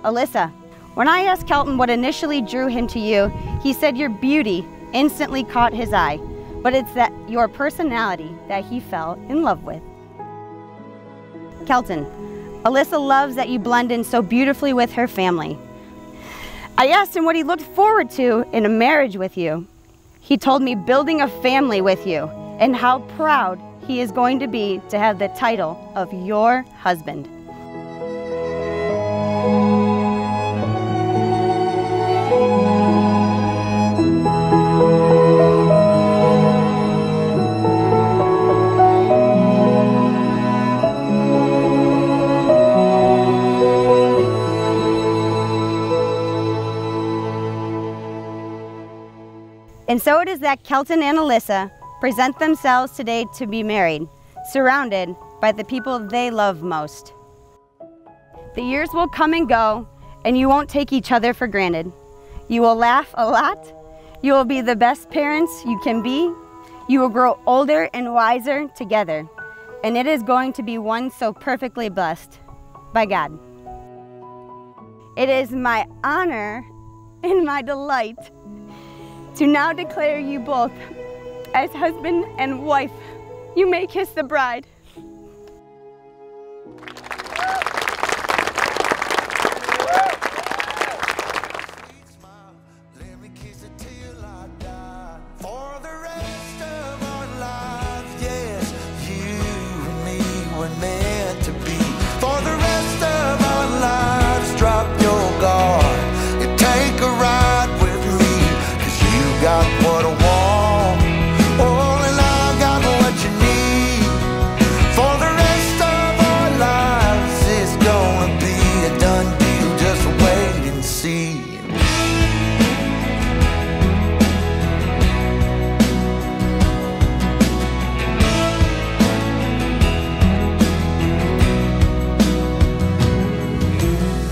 Alyssa, when I asked Kelton what initially drew him to you, he said your beauty instantly caught his eye, but it's that your personality that he fell in love with. Kelton, Alyssa loves that you blend in so beautifully with her family. I asked him what he looked forward to in a marriage with you. He told me building a family with you and how proud he is going to be to have the title of your husband. And so it is that Kelton and Alyssa present themselves today to be married, surrounded by the people they love most. The years will come and go, and you won't take each other for granted. You will laugh a lot. You will be the best parents you can be. You will grow older and wiser together. And it is going to be one so perfectly blessed by God. It is my honor and my delight to now declare you both as husband and wife. You may kiss the bride. Got what I want, oh, and I got what you need. For the rest of our lives, it's gonna be a done deal. Just wait and see.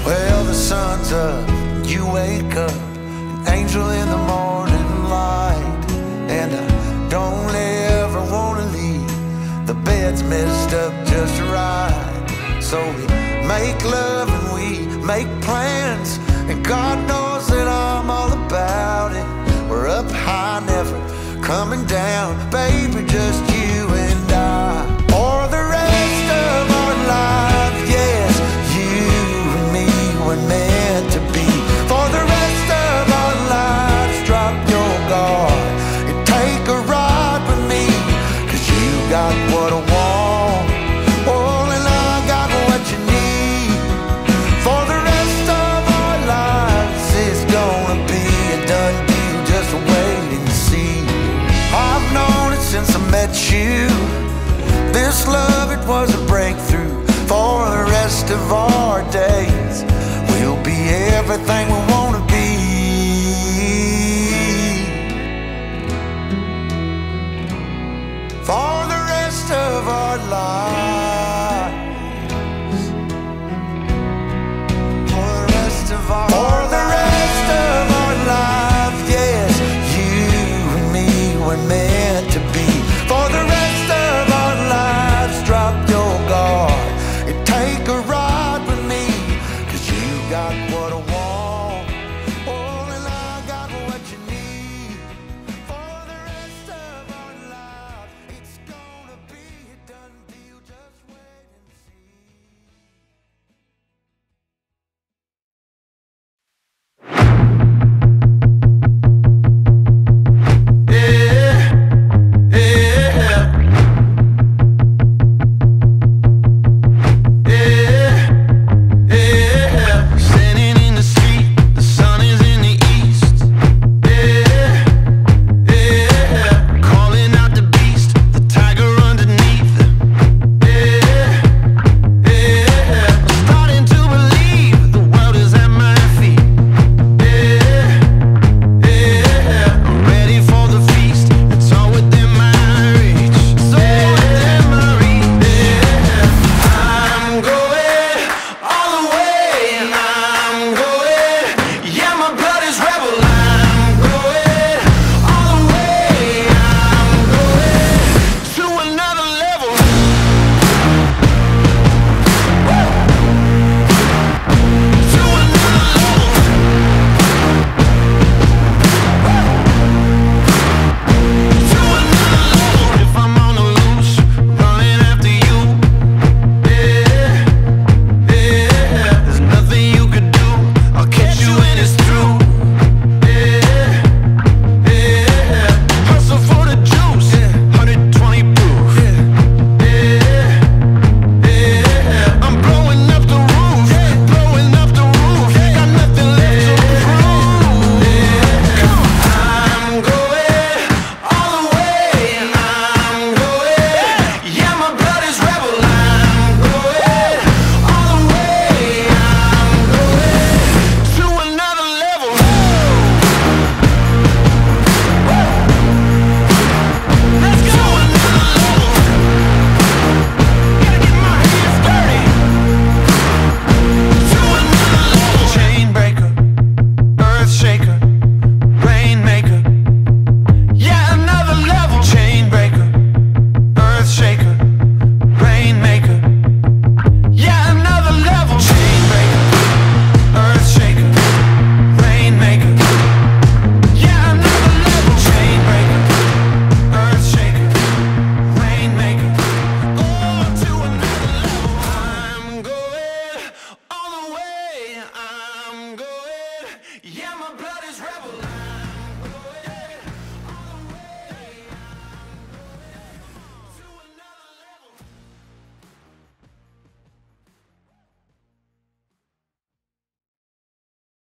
Well, the sun's up, you wake up, an angel in the morning. And I don't ever wanna leave. The bed's messed up just right. So we make love and we make plans, and God knows that I'm all about it. We're up high, never coming down, baby, just you and I. For the rest of our lives, yes, you and me were meant to be. For the rest of our lives, drop your guard. Got what I want, oh, and I got what you need. For the rest of our lives, it's gonna be a done deal. Just wait and see. I've known it since I met you. This love, it was a breakthrough. For the rest of our days, we'll be everything we want.